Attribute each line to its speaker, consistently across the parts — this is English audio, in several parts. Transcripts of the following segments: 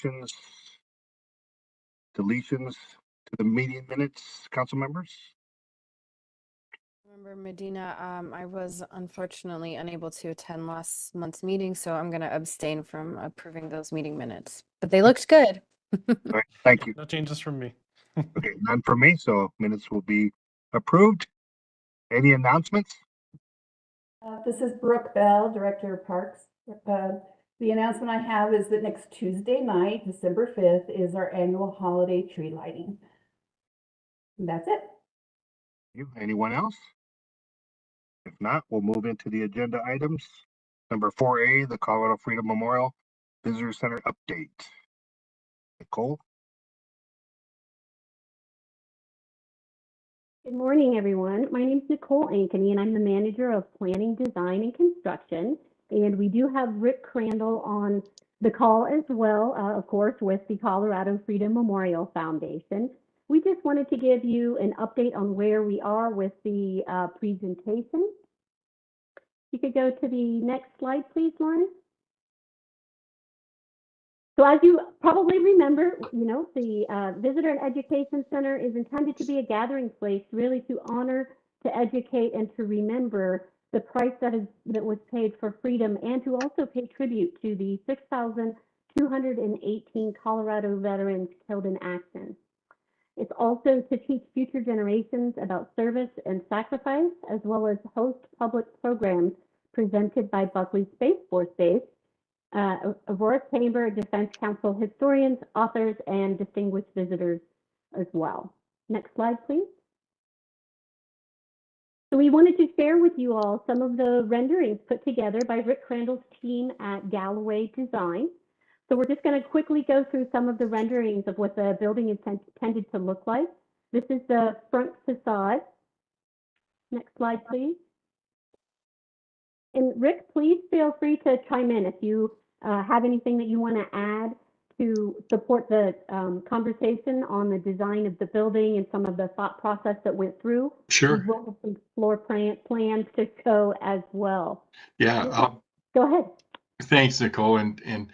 Speaker 1: additions, deletions to the meeting minutes, council members?
Speaker 2: Member Medina, I was unfortunately unable to attend last month's meeting, so I'm going to abstain from approving those meeting minutes. But they looked good.
Speaker 1: All right, thank you.
Speaker 3: No changes from me.
Speaker 1: Okay, none for me, so minutes will be approved. Any announcements?
Speaker 4: This is Brooke Bell, Director of Parks. The announcement I have is that next Tuesday night, December 5th, is our annual holiday tree lighting. And that's it.
Speaker 1: Anyone else? If not, we'll move into the agenda items. Number 4A, the Colorado Freedom Memorial Visitor Center update. Nicole?
Speaker 5: Good morning, everyone. My name is Nicole Ankeny, and I'm the manager of planning, design, and construction. And we do have Rick Crandall on the call as well, of course, with the Colorado Freedom Memorial Foundation. We just wanted to give you an update on where we are with the presentation. You could go to the next slide, please, Lauren. So as you probably remember, the Visitor and Education Center is intended to be a gathering place really to honor, to educate, and to remember the price that was paid for freedom, and to also pay tribute to the 6,218 Colorado veterans killed in action. It's also to teach future generations about service and sacrifice, as well as host public programs presented by Buckley Space Force Base, Aurora Chamber, Defense Council historians, authors, and distinguished visitors as well. Next slide, please. So we wanted to share with you all some of the renderings put together by Rick Crandall's team at Galloway Design. So we're just going to quickly go through some of the renderings of what the building is intended to look like. This is the front facade. Next slide, please. And Rick, please feel free to chime in if you have anything that you want to add to support the conversation on the design of the building and some of the thought process that went through.
Speaker 6: Sure.
Speaker 5: We will have some floor plans to show as well.
Speaker 6: Yeah.
Speaker 5: Go ahead.
Speaker 6: Thanks, Nicole. And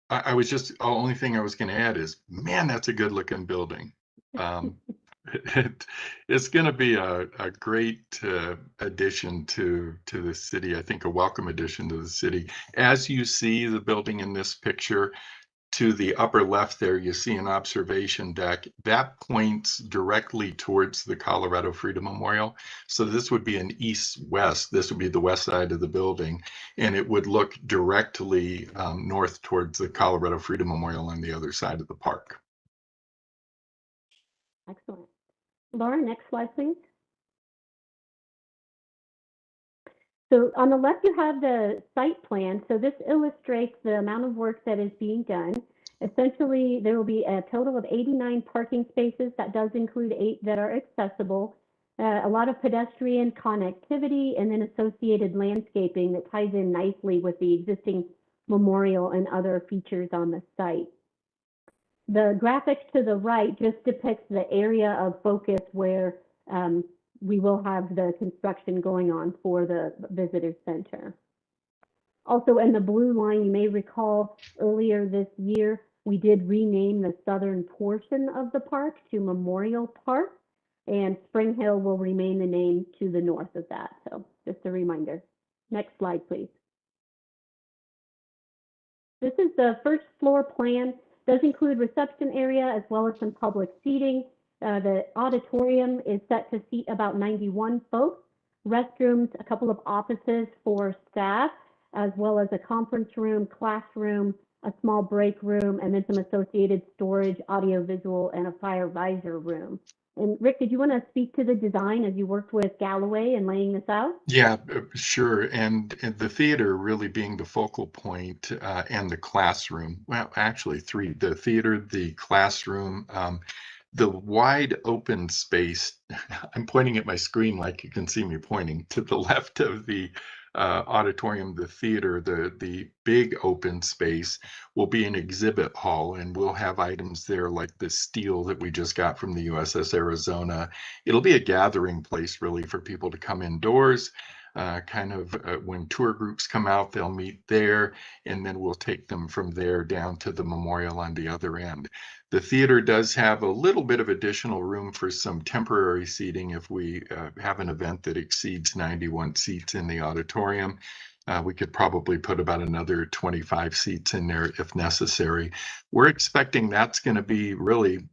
Speaker 6: I was just, the only thing I was going to add is, man, that's a good looking building. It's going to be a great addition to the city. I think a welcome addition to the city. As you see the building in this picture, to the upper left there, you see an observation deck that points directly towards the Colorado Freedom Memorial. So this would be an east-west. This would be the west side of the building, and it would look directly north towards the Colorado Freedom Memorial on the other side of the park.
Speaker 5: Excellent. Laura, next slide, please. So on the left, you have the site plan. So this illustrates the amount of work that is being done. Essentially, there will be a total of 89 parking spaces. That does include 8 that are accessible. A lot of pedestrian connectivity, and then associated landscaping that ties in nicely with the existing memorial and other features on the site. The graphic to the right just depicts the area of focus where we will have the construction going on for the visitor center. Also in the blue line, you may recall earlier this year, we did rename the southern portion of the park to Memorial Park, and Spring Hill will remain the name to the north of that. So just a reminder. Next slide, please. This is the first floor plan. Does include reception area as well as some public seating. The auditorium is set to seat about 91 folks. Restrooms, a couple of offices for staff, as well as a conference room, classroom, a small break room, and then some associated storage, audio, visual, and a fire visor room. And Rick, did you want to speak to the design as you worked with Galloway in laying this out?
Speaker 6: Yeah, sure. And the theater really being the focal point, and the classroom. Well, actually 3, the theater, the classroom, the wide open space. I'm pointing at my screen like you can see me pointing to the left of the auditorium, the theater. The big open space will be an exhibit hall, and we'll have items there like the steel that we just got from the USS Arizona. It'll be a gathering place really for people to come indoors, when tour groups come out, they'll meet there, and then we'll take them from there down to the memorial on the other end. The theater does have a little bit of additional room for some temporary seating if we have an event that exceeds 91 seats in the auditorium. We could probably put about another 25 seats in there if necessary. We're expecting that's going to be really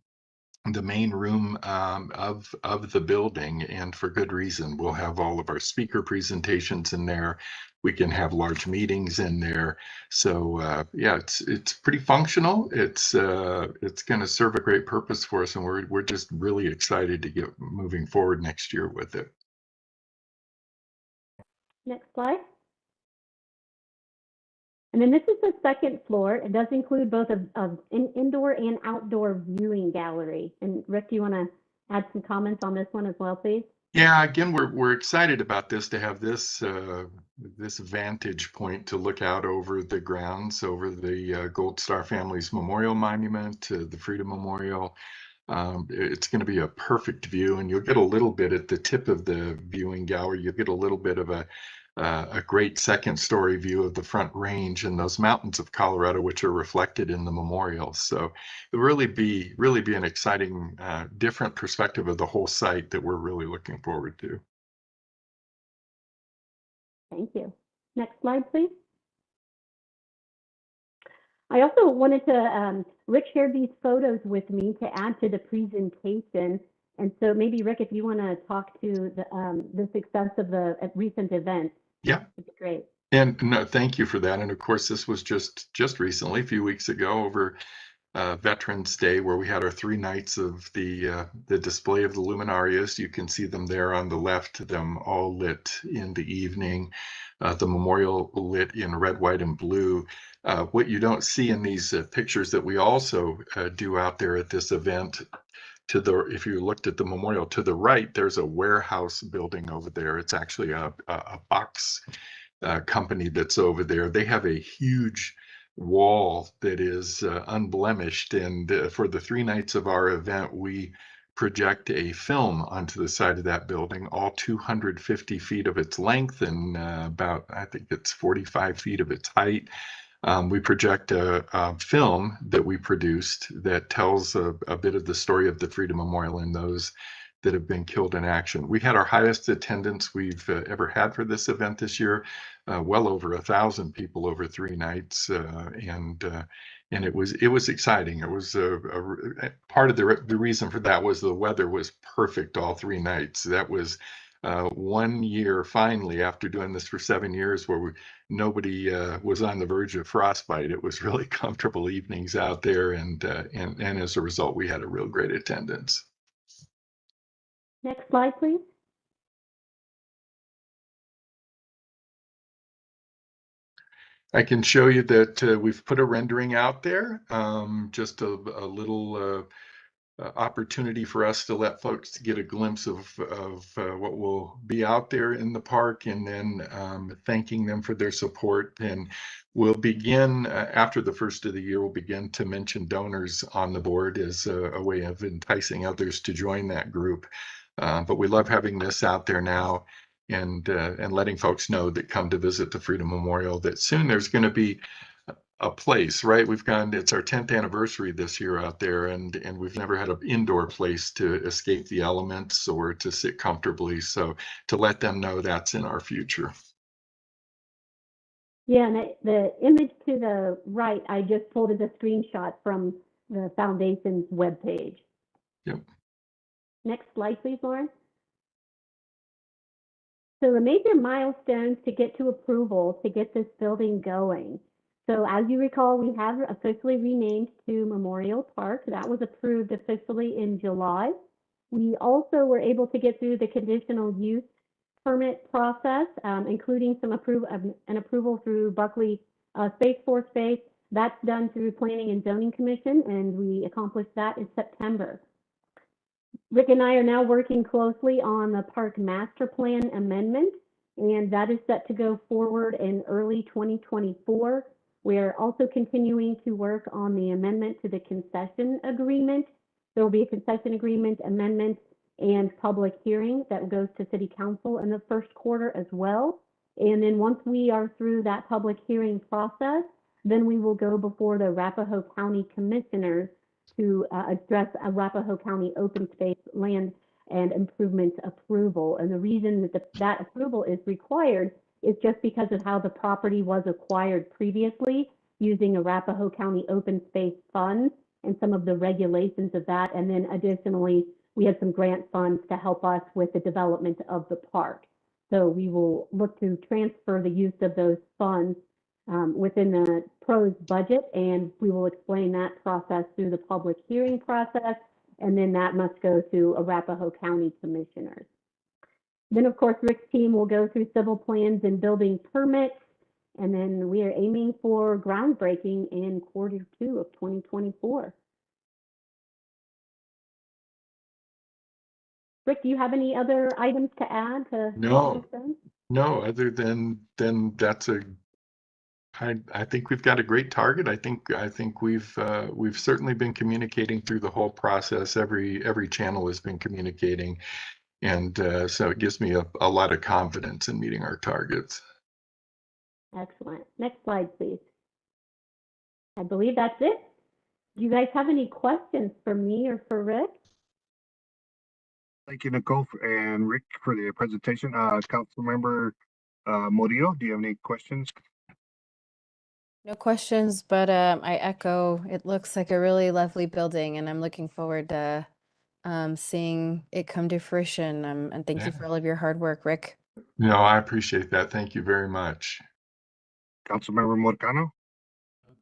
Speaker 6: the main room of the building, and for good reason. We'll have all of our speaker presentations in there. We can have large meetings in there. So yeah, it's pretty functional. It's going to serve a great purpose for us, and we're just really excited to get moving forward next year with it.
Speaker 5: Next slide. And then this is the second floor. It does include both an indoor and outdoor viewing gallery. And Rick, do you want to add some comments on this one as well, please?
Speaker 6: Yeah, again, we're excited about this, to have this this vantage point to look out over the grounds, over the Gold Star Family's Memorial Monument, the Freedom Memorial. It's going to be a perfect view, and you'll get a little bit at the tip of the viewing gallery. You'll get a little bit of a great second story view of the Front Range and those mountains of Colorado, which are reflected in the memorial. So it'll really be an exciting, different perspective of the whole site that we're really looking forward to.
Speaker 5: Thank you. Next slide, please. I also wanted to, Rick shared these photos with me to add to the presentation. And so maybe, Rick, if you want to talk to the success of the recent event.
Speaker 6: Yeah.
Speaker 5: That'd be great.
Speaker 6: And no, thank you for that. And of course, this was just recently, a few weeks ago, over Veterans Day, where we had our 3 nights of the display of the luminarias. You can see them there on the left, them all lit in the evening, the memorial lit in red, white, and blue. What you don't see in these pictures that we also do out there at this event, if you looked at the memorial to the right, there's a warehouse building over there. It's actually a box company that's over there. They have a huge wall that is unblemished, and for the 3 nights of our event, we project a film onto the side of that building, all 250 feet of its length and about, I think it's 45 feet of its height. We project a film that we produced that tells a bit of the story of the Freedom Memorial and those that have been killed in action. We had our highest attendance we've ever had for this event this year, well over 1,000 people over 3 nights, and it was exciting. It was part of the reason for that was the weather was perfect all 3 nights. That was 1 year finally, after doing this for 7 years, where nobody was on the verge of frostbite. It was really comfortable evenings out there, and as a result, we had a real great attendance.
Speaker 5: Next slide, please.
Speaker 6: I can show you that we've put a rendering out there, just a little opportunity for us to let folks get a glimpse of what will be out there in the park, and then thanking them for their support. And we'll begin after the first of the year, we'll begin to mention donors on the board as a way of enticing others to join that group. But we love having this out there now, and letting folks know that come to visit the Freedom Memorial that soon there's going to be a place, right? It's our 10th anniversary this year out there, and we've never had an indoor place to escape the elements or to sit comfortably. So to let them know that's in our future.
Speaker 5: Yeah, and the image to the right, I just pulled as a screenshot from the foundation's webpage.
Speaker 6: Yep.
Speaker 5: Next slide, please, Lauren. So the major milestones to get to approval to get this building going. So as you recall, we have officially renamed to Memorial Park. That was approved officially in July. We also were able to get through the conditional use permit process, including an approval through Buckley Space Force Base. That's done through Planning and Zoning Commission, and we accomplished that in September. Rick and I are now working closely on the park master plan amendment, and that is set to go forward in early 2024. We're also continuing to work on the amendment to the concession agreement. There will be a concession agreement amendment and public hearing that goes to City Council in the first quarter as well. And then once we are through that public hearing process, then we will go before the Arapahoe County Commissioners to address Arapahoe County open space land and improvement approval. And the reason that that approval is required is just because of how the property was acquired previously using Arapahoe County open space funds and some of the regulations of that. And then additionally, we have some grant funds to help us with the development of the park. So we will look to transfer the use of those funds within the PRO's budget, and we will explain that process through the public hearing process, and then that must go to Arapahoe County Commissioners. Then, of course, Rick's team will go through civil plans and building permits, and then we are aiming for groundbreaking in Q2 of 2024. Rick, do you have any other items to add to?
Speaker 6: No, other than that's I think we've got a great target. I think we've certainly been communicating through the whole process. Every channel has been communicating, and so it gives me a lot of confidence in meeting our targets.
Speaker 5: Excellent. Next slide, please. I believe that's it. Do you guys have any questions for me or for Rick?
Speaker 1: Thank you, Nicole and Rick, for the presentation. Councilmember Murillo, do you have any questions?
Speaker 2: No questions, but I echo, it looks like a really lovely building, and I'm looking forward to seeing it come to fruition. And thank you for all of your hard work, Rick.
Speaker 6: No, I appreciate that. Thank you very much.
Speaker 1: Councilmember Marcano?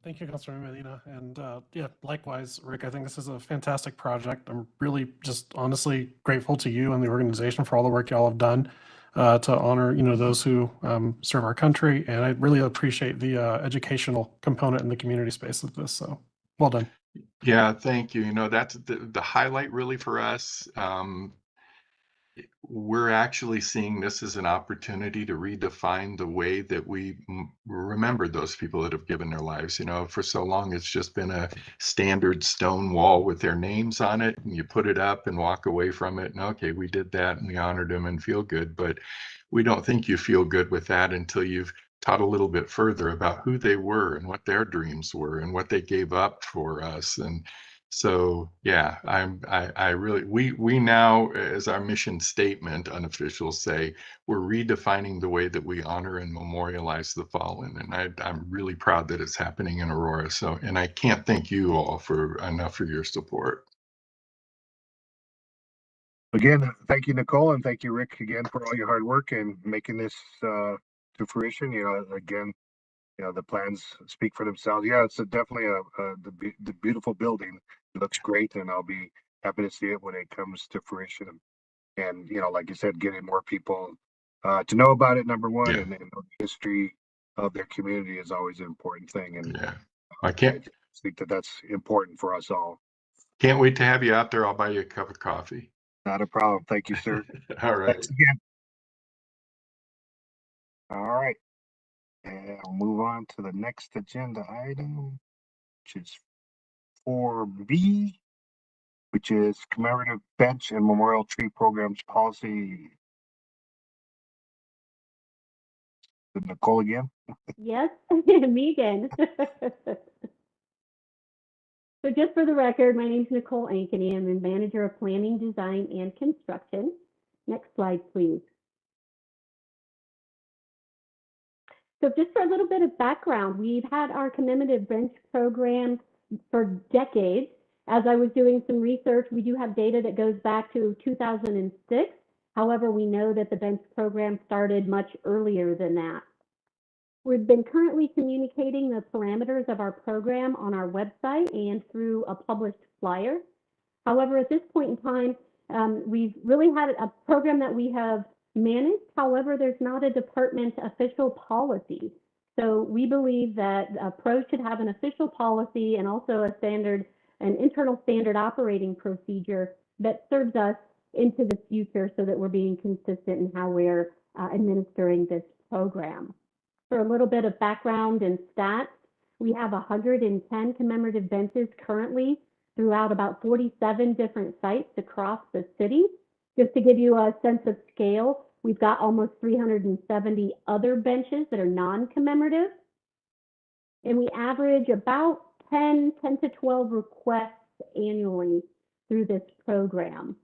Speaker 3: Thank you, Councilor Medina. And yeah, likewise, Rick, I think this is a fantastic project. I'm really just honestly grateful to you and the organization for all the work y'all have done to honor, those who serve our country. And I really appreciate the educational component in the community space of this. So well done.
Speaker 6: Yeah, thank you. That's the highlight really for us. We're actually seeing this as an opportunity to redefine the way that we remember those people that have given their lives. For so long, it's just been a standard stone wall with their names on it, and you put it up and walk away from it. And okay, we did that and we honored them and feel good. But we don't think you feel good with that until you've taught a little bit further about who they were and what their dreams were and what they gave up for us. And so, yeah, we now, as our mission statement, unofficial, say, we're redefining the way that we honor and memorialize the fallen. And I'm really proud that it's happening in Aurora. So, and I can't thank you all enough for your support.
Speaker 1: Again, thank you, Nicole, and thank you, Rick, again, for all your hard work and making this to fruition. Again, the plans speak for themselves. Yeah, it's definitely the beautiful building. It looks great, and I'll be happy to see it when it comes to fruition. And like you said, getting more people to know about it, number one,
Speaker 6: Yeah.
Speaker 1: and the history of their community is always an important thing. And
Speaker 6: yeah, I
Speaker 1: think that's important for us all.
Speaker 6: Can't wait to have you out there. I'll buy you a cup of coffee.
Speaker 1: Not a problem. Thank you, sir.
Speaker 6: All right.
Speaker 1: Thanks again. All right. And I'll move on to the next agenda item, which is 4B, which is commemorative bench and memorial tree programs policy. Nicole again?
Speaker 5: Yes, me again. So just for the record, my name is Nicole Ankeny. I'm the Manager of Planning, Design, and Construction. Next slide, please. So just for a little bit of background, we've had our commemorative bench program for decades. As I was doing some research, we do have data that goes back to 2006. However, we know that the bench program started much earlier than that. We've been currently communicating the parameters of our program on our website and through a published flyer. However, at this point in time, we've really had a program that we have managed. However, there's not a department official policy. So we believe that PRO should have an official policy and also an internal standard operating procedure that serves us into the future so that we're being consistent in how we're administering this program. For a little bit of background and stats, we have 110 commemorative benches currently throughout about 47 different sites across the city. Just to give you a sense of scale, we've got almost 370 other benches that are non-commemorative, and we average about 10 to 12 requests annually through this program.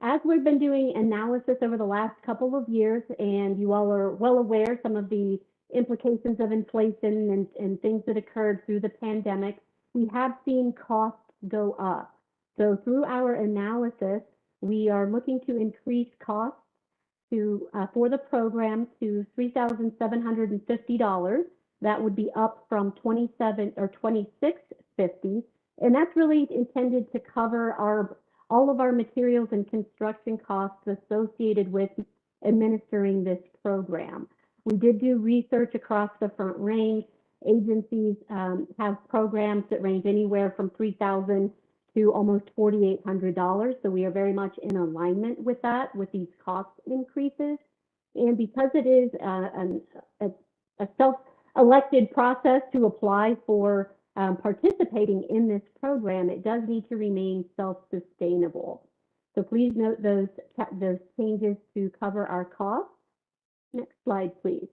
Speaker 5: As we've been doing analysis over the last couple of years, and you all are well aware some of the implications of inflation and things that occurred through the pandemic, we have seen costs go up. So through our analysis, we are looking to increase costs to for the program to $3,750. That would be up from $2,650, and that's really intended to cover all of our materials and construction costs associated with administering this program. We did do research across the Front Range. Agencies have programs that range anywhere from $3,000 to almost $4,800. So we are very much in alignment with that, with these cost increases. And because it is a self-elected process to apply for participating in this program, it does need to remain self-sustainable. So please note those changes to cover our costs. Next slide, please.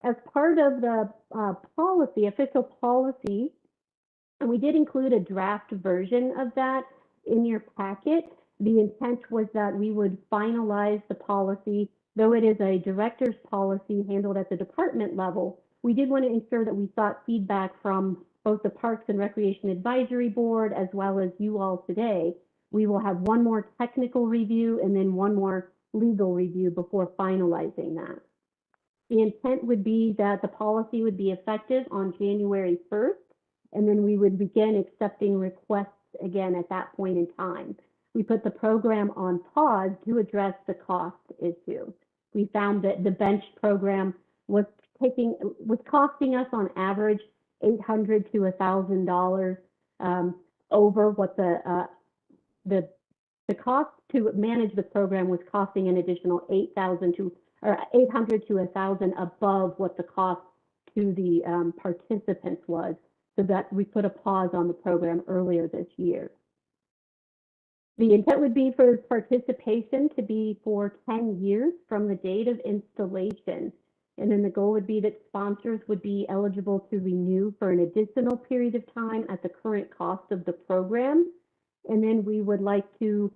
Speaker 5: As part of the policy, official policy, and we did include a draft version of that in your packet. The intent was that we would finalize the policy, though it is a director's policy handled at the department level. We did want to ensure that we sought feedback from both the Parks and Recreation Advisory Board as well as you all today. We will have one more technical review and then one more legal review before finalizing that. The intent would be that the policy would be effective on January 1st, and then we would begin accepting requests again at that point in time. We put the program on pause to address the cost issue. We found that the bench program was costing us on average $800 to $1,000 over what the cost to manage the program was costing an additional $800 to $1,000 above what the cost to the participants was. So that we put a pause on the program earlier this year. The intent would be for participation to be for 10 years from the date of installation. And then the goal would be that sponsors would be eligible to renew for an additional period of time at the current cost of the program. And then we would like to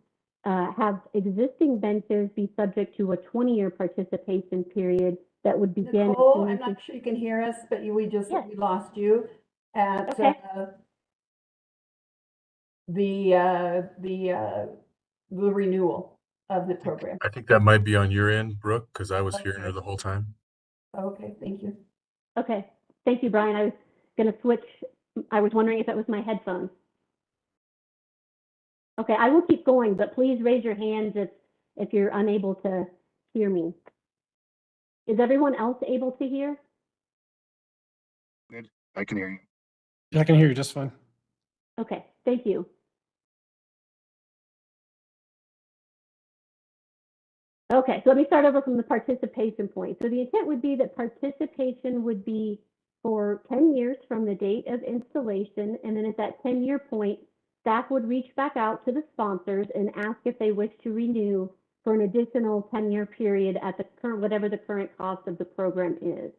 Speaker 5: have existing benches be subject to a 20-year participation period that would begin.
Speaker 4: Nicole, I'm not sure you can hear us, but we lost you at the renewal of the program.
Speaker 7: I think that might be on your end, Brooke, because I was hearing her the whole time.
Speaker 4: Okay, thank you.
Speaker 5: Okay, thank you, Brian. I was going to switch. I was wondering if it was my headphones. Okay, I will keep going, but please raise your hands if you're unable to hear me. Is everyone else able to hear?
Speaker 1: Good. I can hear you.
Speaker 3: Yeah, I can hear you just fine.
Speaker 5: Okay, thank you. Okay, so let me start over from the participation point. So the intent would be that participation would be for 10 years from the date of installation, and then at that 10-year point, staff would reach back out to the sponsors and ask if they wish to renew for an additional 10-year period at the current, whatever the current cost of the program is.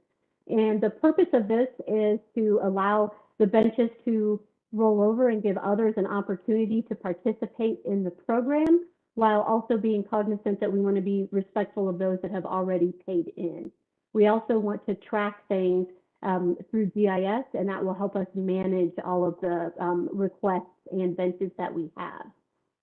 Speaker 5: And the purpose of this is to allow the benches to roll over and give others an opportunity to participate in the program, while also being cognizant that we want to be respectful of those that have already paid in. We also want to track things through GIS, and that will help us manage all of the requests and benches that we have.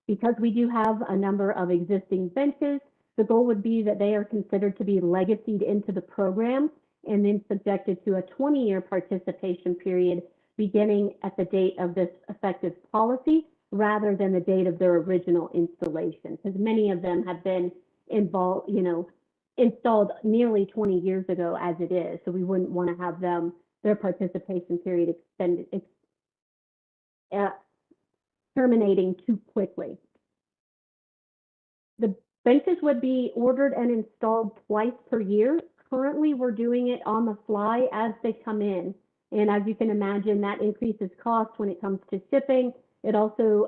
Speaker 5: Because we do have a number of existing benches, the goal would be that they are considered to be legacied into the program and then subjected to a 20-year participation period beginning at the date of this effective policy rather than the date of their original installation, because many of them have been involved, installed nearly 20 years ago as it is. So we wouldn't want to have their participation period extended, terminating too quickly. The benches would be ordered and installed twice per year. Currently, we're doing it on the fly as they come in. And as you can imagine, that increases costs when it comes to shipping It also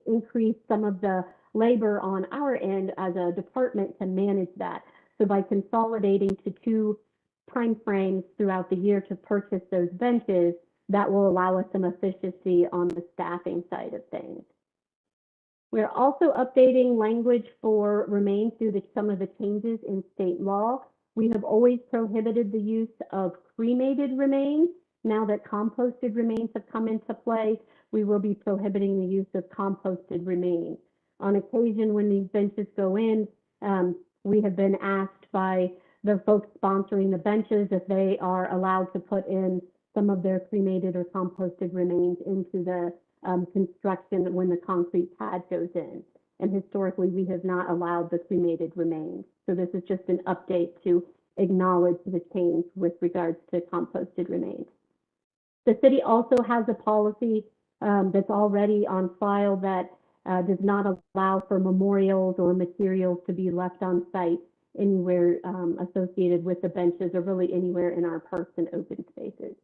Speaker 5: increased some of the labor on our end as a department to manage that. So by consolidating to 2 time frames throughout the year to purchase those benches, that will allow us some efficiency on the staffing side of things. We're also updating language for remains due to some of the changes in state law. We have always prohibited the use of cremated remains. Now that composted remains have come into play, we will be prohibiting the use of composted remains. On occasion, when these benches go in, we have been asked by the folks sponsoring the benches if they are allowed to put in some of their cremated or composted remains into the construction when the concrete pad goes in. And historically, we have not allowed the cremated remains. So this is just an update to acknowledge the change with regards to composted remains. The city also has a policy that's already on file that does not allow for memorials or materials to be left on site anywhere associated with the benches or really anywhere in our parks and open spaces.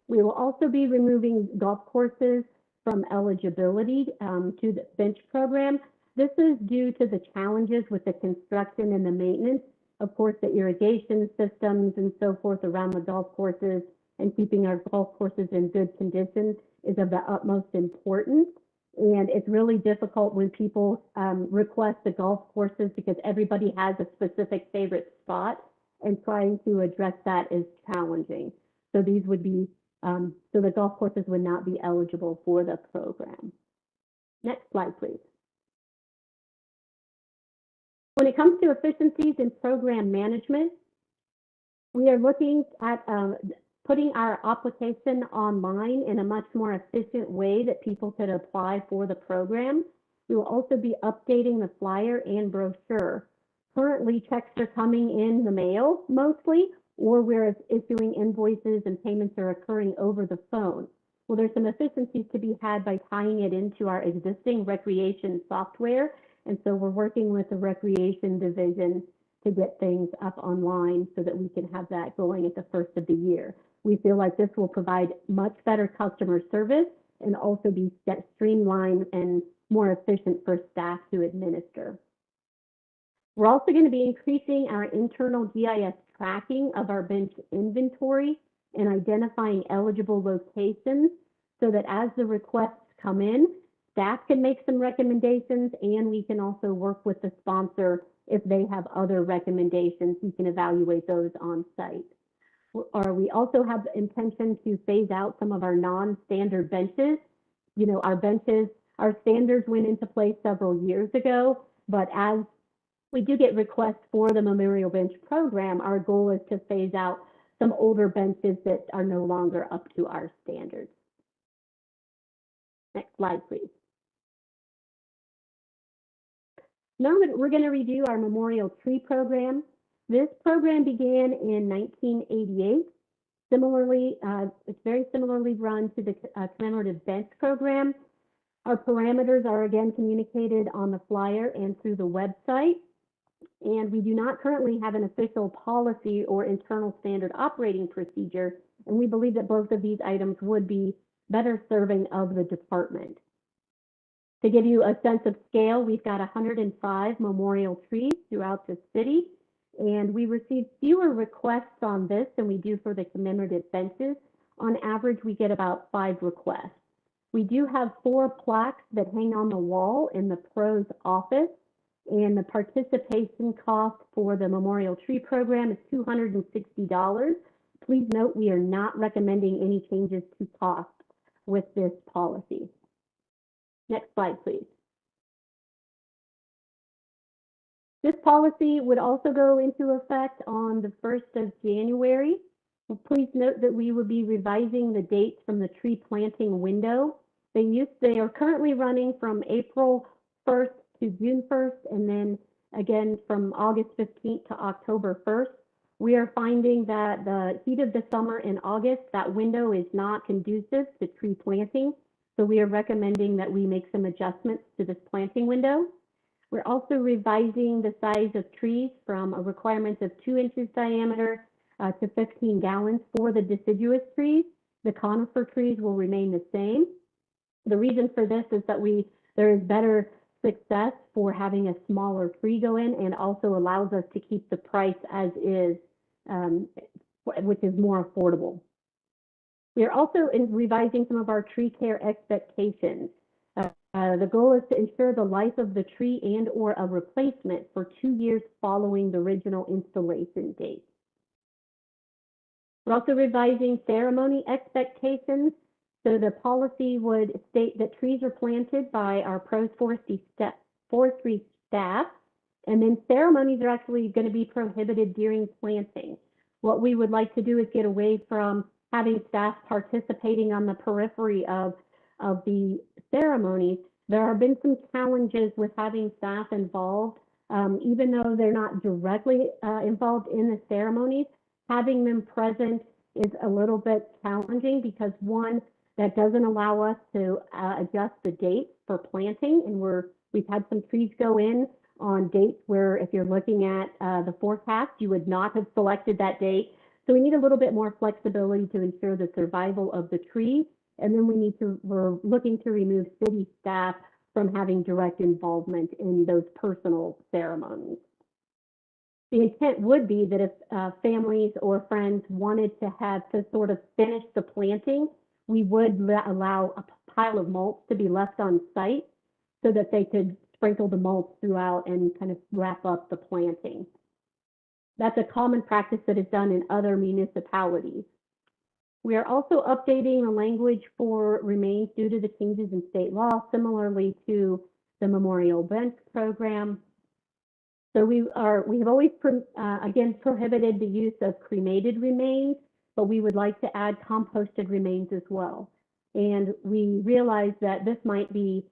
Speaker 5: We will also be removing golf courses from eligibility to the bench program. This is due to the challenges with the construction and the maintenance. Of course, the irrigation systems and so forth around the golf courses and keeping our golf courses in good condition is of the utmost importance. And it's really difficult when people request the golf courses because everybody has a specific favorite spot, and trying to address that is challenging. So these would be, so the golf courses would not be eligible for the program. Next slide, please. When it comes to efficiencies in program management, we are looking at putting our application online in a much more efficient way that people could apply for the program. We will also be updating the flyer and brochure. Currently, checks are coming in the mail mostly, or we're issuing invoices and payments are occurring over the phone. Well, there's some efficiencies to be had by tying it into our existing recreation software. And so we're working with the recreation division to get things up online so that we can have that going at the first of the year. We feel like this will provide much better customer service and also be streamlined and more efficient for staff to administer. We're also going to be increasing our internal GIS tracking of our bench inventory and identifying eligible locations so that as the requests come in, staff can make some recommendations, and we can also work with the sponsor if they have other recommendations. We can evaluate those on site. Or we also have the intention to phase out some of our non-standard benches. You know, our benches, our standards went into place several years ago, but as we do get requests for the Memorial Bench program, our goal is to phase out some older benches that are no longer up to our standards. Next slide, please. Now we're going to review our Memorial Tree program. This program began in 1988. Similarly, it's very similarly run to the commemorative bench program. Our parameters are again communicated on the flyer and through the website. And we do not currently have an official policy or internal standard operating procedure. And we believe that both of these items would be better serving of the department. To give you a sense of scale, we've got 105 memorial trees throughout the city, and we receive fewer requests on this than we do for the commemorative benches. On average, we get about 5 requests. We do have 4 plaques that hang on the wall in the pro's office, and the participation cost for the memorial tree program is $260. Please note we are not recommending any changes to cost with this policy. Next slide, please. This policy would also go into effect on the 1st of January. Please note that we will be revising the dates from the tree planting window. They are currently running from April 1st to June 1st, and then again from August 15th to October 1st. We are finding that the heat of the summer in August, that window is not conducive to tree planting. So we are recommending that we make some adjustments to this planting window. We're also revising the size of trees from a requirement of 2 inches diameter to 15 gallons for the deciduous trees. The conifer trees will remain the same. The reason for this is that there is better success for having a smaller tree go in, and also allows us to keep the price as is, which is more affordable. We are also revising some of our tree care expectations. The goal is to ensure the life of the tree and or a replacement for 2 years following the original installation date. We're also revising ceremony expectations. So the policy would state that trees are planted by our pros forestry staff, and then ceremonies are actually going to be prohibited during planting. What we would like to do is get away from having staff participating on the periphery of the ceremonies. There have been some challenges with having staff involved, even though they're not directly involved in the ceremonies. Having them present is a little bit challenging because, one, that doesn't allow us to adjust the date for planting, and we've had some trees go in on dates where, if you're looking at the forecast, you would not have selected that date. So we need a little bit more flexibility to ensure the survival of the tree. And then we're looking to remove city staff from having direct involvement in those personal ceremonies. The intent would be that if families or friends wanted to sort of finish the planting, we would allow a pile of mulch to be left on site so that they could sprinkle the mulch throughout and kind of wrap up the planting. That's a common practice that is done in other municipalities. We are also updating the language for remains due to the changes in state law, similarly to the Memorial Bench program. So we have always again prohibited the use of cremated remains, but we would like to add composted remains as well. And we realize that this might be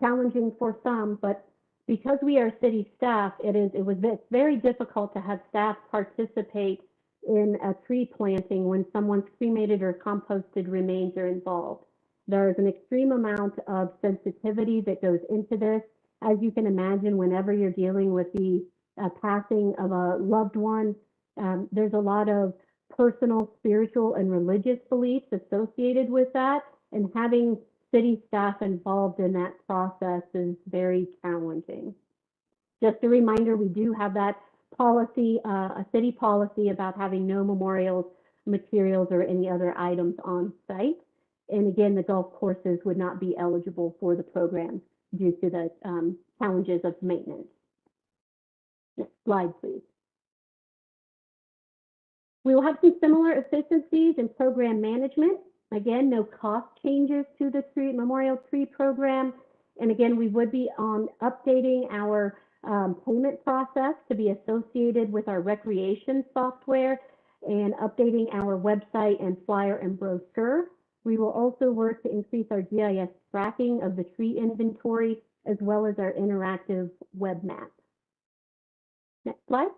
Speaker 5: challenging for some, but because we are city staff, it's very difficult to have staff participate in a tree planting when someone's cremated or composted remains are involved. There is an extreme amount of sensitivity that goes into this. As you can imagine, whenever you're dealing with the passing of a loved one, there's a lot of personal, spiritual, and religious beliefs associated with that, and having city staff involved in that process is very challenging. Just a reminder, we do have that policy, a city policy about having no memorials, materials, or any other items on site. And again, the golf courses would not be eligible for the program due to the challenges of maintenance. Next slide, please. We will have some similar efficiencies in program management. Again, no cost changes to the memorial tree program. And again, we would be updating our payment process to be associated with our recreation software and updating our website and flyer and brochure. We will also work to increase our GIS tracking of the tree inventory as well as our interactive web map. Next slide.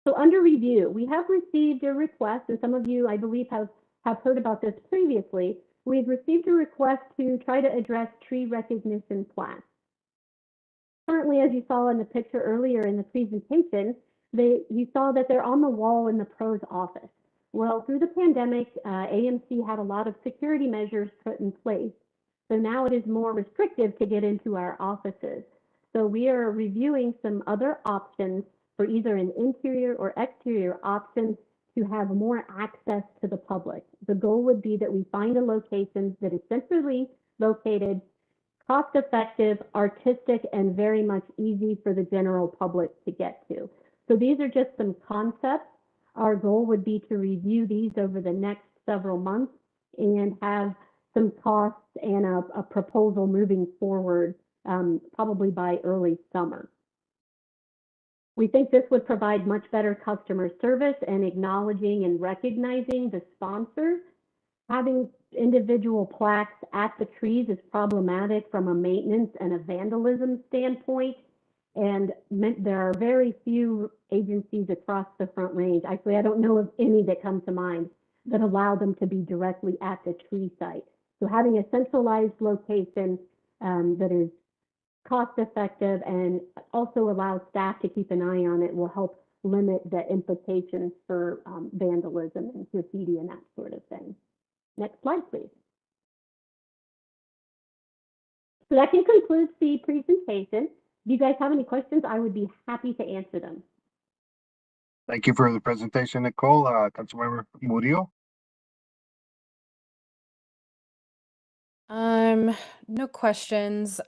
Speaker 5: So under review, we have received a request, and some of you, I believe, have heard about this previously. We've received a request to try to address tree recognition plaques. Currently, as you saw in the picture earlier in the presentation, you saw that they're on the wall in the pros office. Well, through the pandemic, AMC had a lot of security measures put in place. So now it is more restrictive to get into our offices. So we are reviewing some other options for either an interior or exterior option to have more access to the public. The goal would be that we find a location that is centrally located, cost-effective, artistic, and very much easy for the general public to get to. So these are just some concepts. Our goal would be to review these over the next several months and have some costs and a proposal moving forward, probably by early summer. We think this would provide much better customer service and acknowledging and recognizing the sponsors. Having individual plaques at the trees is problematic from a maintenance and a vandalism standpoint. And there are very few agencies across the Front Range. Actually, I don't know of any that come to mind that allow them to be directly at the tree site. So having a centralized location that is cost effective and also allows staff to keep an eye on it will help limit the implications for vandalism and graffiti and that sort of thing. Next slide, please. So that concludes the presentation. If you guys have any questions, I would be happy to answer them.
Speaker 1: Thank you for the presentation, Nicole. Councilmember Murillo.
Speaker 2: No questions.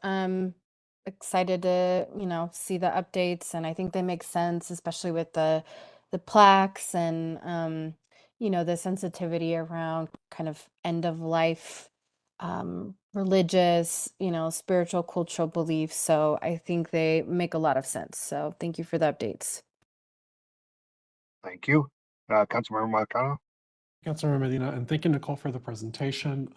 Speaker 2: Excited to, see the updates, and I think they make sense, especially with the plaques and the sensitivity around kind of end of life, religious, spiritual, cultural beliefs. So I think they make a lot of sense. So thank you for the updates.
Speaker 1: Thank you. Councilmember Marcano.
Speaker 3: Councilmember Medina, and thank you, Nicole, for the presentation.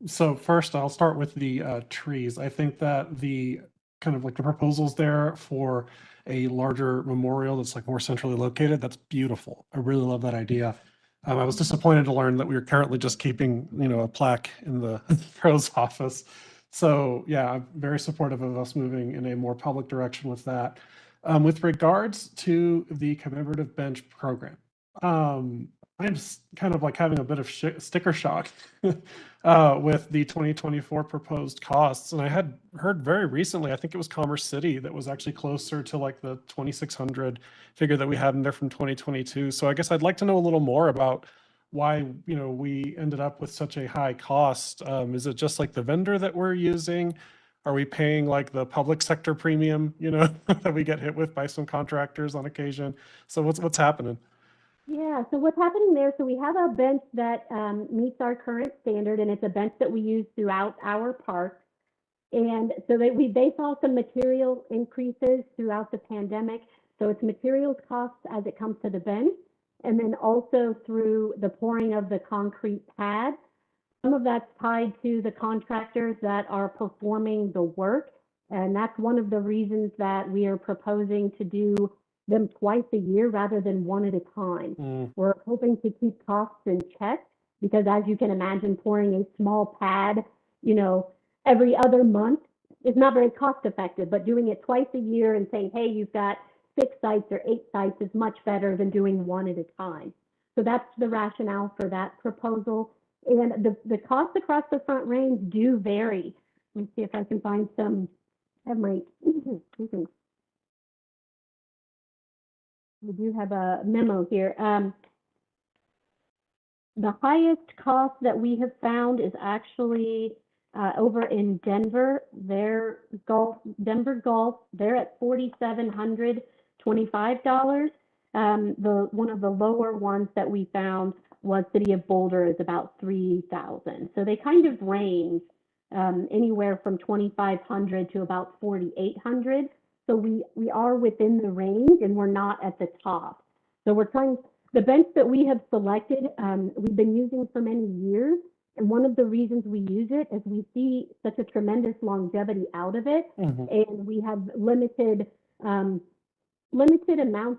Speaker 3: So first, I'll start with the trees. I think that the kind of like the proposals there for a larger memorial that's like more centrally located, that's beautiful. I really love that idea. I was disappointed to learn that we are currently just keeping, a plaque in the pro's office. So yeah, I'm very supportive of us moving in a more public direction with that. With regards to the commemorative bench program, I'm just kind of like having a bit of sticker shock with the 2024 proposed costs. And I had heard very recently, I think it was Commerce City, that was actually closer to like the 2,600 figure that we had in there from 2022. So I guess I'd like to know a little more about why, we ended up with such a high cost. Is it just like the vendor that we're using? Are we paying like the public sector premium, that we get hit with by some contractors on occasion? So what's happening?
Speaker 5: Yeah, so what's happening there, so we have a bench that meets our current standard, and it's a bench that we use throughout our park. And so they saw some material increases throughout the pandemic. So it's materials costs as it comes to the bench, and then also through the pouring of the concrete pad. Some of that's tied to the contractors that are performing the work. And that's one of the reasons that we are proposing to do them twice a year rather than one at a time. We're hoping to keep costs in check because, as you can imagine, pouring a small pad, every other month is not very cost effective, but doing it twice a year and saying, hey, you've got 6 sites or 8 sites is much better than doing one at a time. So that's the rationale for that proposal. And the costs across the Front Range do vary. Let me see if I can find some. I have my we do have a memo here. The highest cost that we have found is actually over in Denver. Denver Golf, they're at $4,725. One of the lower ones that we found was City of Boulder is about $3,000. So they kind of range anywhere from $2,500 to about $4,800. So we are within the range and we're not at the top. So we're trying, the bench that we have selected, we've been using for many years. And one of the reasons we use it is we see such a tremendous longevity out of it. And we have limited amounts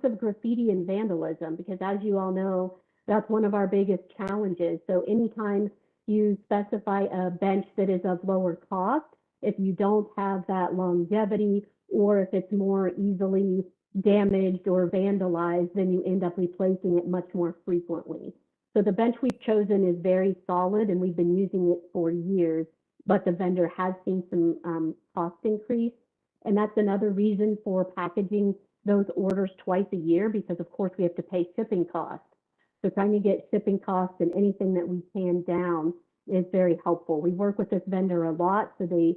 Speaker 5: of graffiti and vandalism, because as you all know, that's one of our biggest challenges. So anytime you specify a bench that is of lower cost, if you don't have that longevity, or if it's more easily damaged or vandalized, then you end up replacing it much more frequently. So the bench we've chosen is very solid and we've been using it for years, but the vendor has seen some cost increase. And that's another reason for packaging those orders twice a year, because of course we have to pay shipping costs. So trying to get shipping costs and anything that we can down is very helpful. We work with this vendor a lot, so they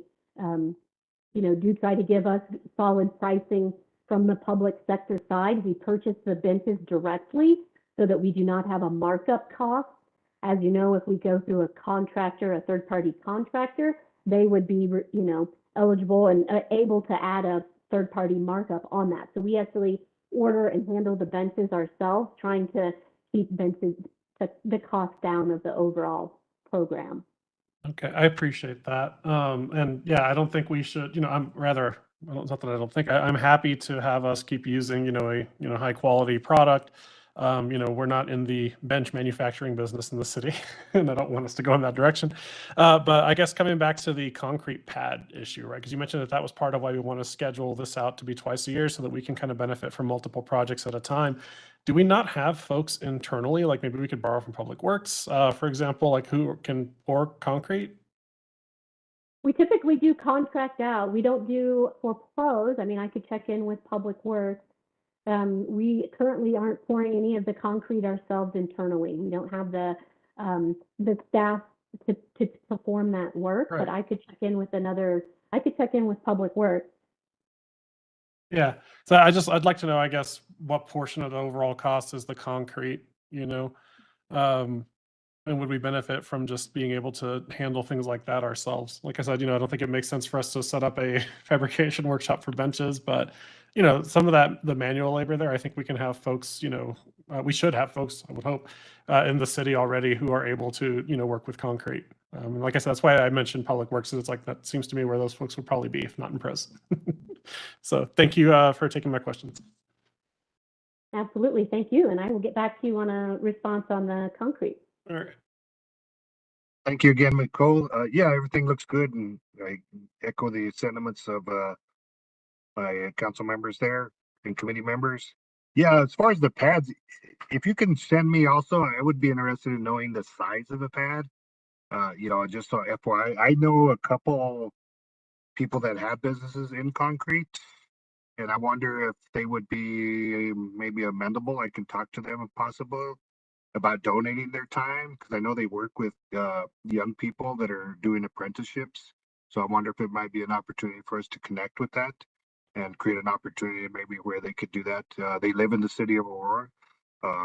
Speaker 5: do try to give us solid pricing from the public sector side. We purchase the benches directly so that we do not have a markup cost. As you know, if we go through a contractor, a third-party contractor, they would be, eligible and able to add a third-party markup on that. So we actually order and handle the benches ourselves, trying to keep benches the cost down of the overall program.
Speaker 3: Okay, I appreciate that. And yeah, I don't think we should, I'm rather, not that I don't think, I'm happy to have us keep using, a high quality product. We're not in the bench manufacturing business in the city, and I don't want us to go in that direction. But I guess coming back to the concrete pad issue, right? Because you mentioned that that was part of why we want to schedule this out to be twice a year so that we can kind of benefit from multiple projects at a time. Do we not have folks internally, like maybe we could borrow from Public Works, for example, like who can pour concrete?
Speaker 5: We typically do contract out. We don't do for pros. I mean, I could check in with Public Works. We currently aren't pouring any of the concrete ourselves internally. We don't have the staff to perform that work, but I could check in with Public Works.
Speaker 3: Yeah. So I'd like to know, I guess, what portion of the overall cost is the concrete, and would we benefit from just being able to handle things like that ourselves? Like I said, I don't think it makes sense for us to set up a fabrication workshop for benches, but some of the manual labor there, I think we can have folks, we should have folks, I would hope, in the city already who are able to, work with concrete. And like I said, that's why I mentioned Public Works. It's like, that seems to me where those folks would probably be, if not in pros. So thank you for taking my questions.
Speaker 5: Absolutely. Thank you. And I will get back to you on a response on the concrete.
Speaker 3: All right.
Speaker 1: Thank you again, Nicole. Yeah, everything looks good, and I echo the sentiments of my council members there and committee members. Yeah, as far as the pads, if you can send me also, I would be interested in knowing the size of the pad. Just so FYI, I know a couple people that have businesses in concrete, and I wonder if they would be maybe amendable. I can talk to them if possible about donating their time, because I know they work with young people that are doing apprenticeships. So I wonder if it might be an opportunity for us to connect with that and create an opportunity maybe where they could do that. They live in the city of Aurora,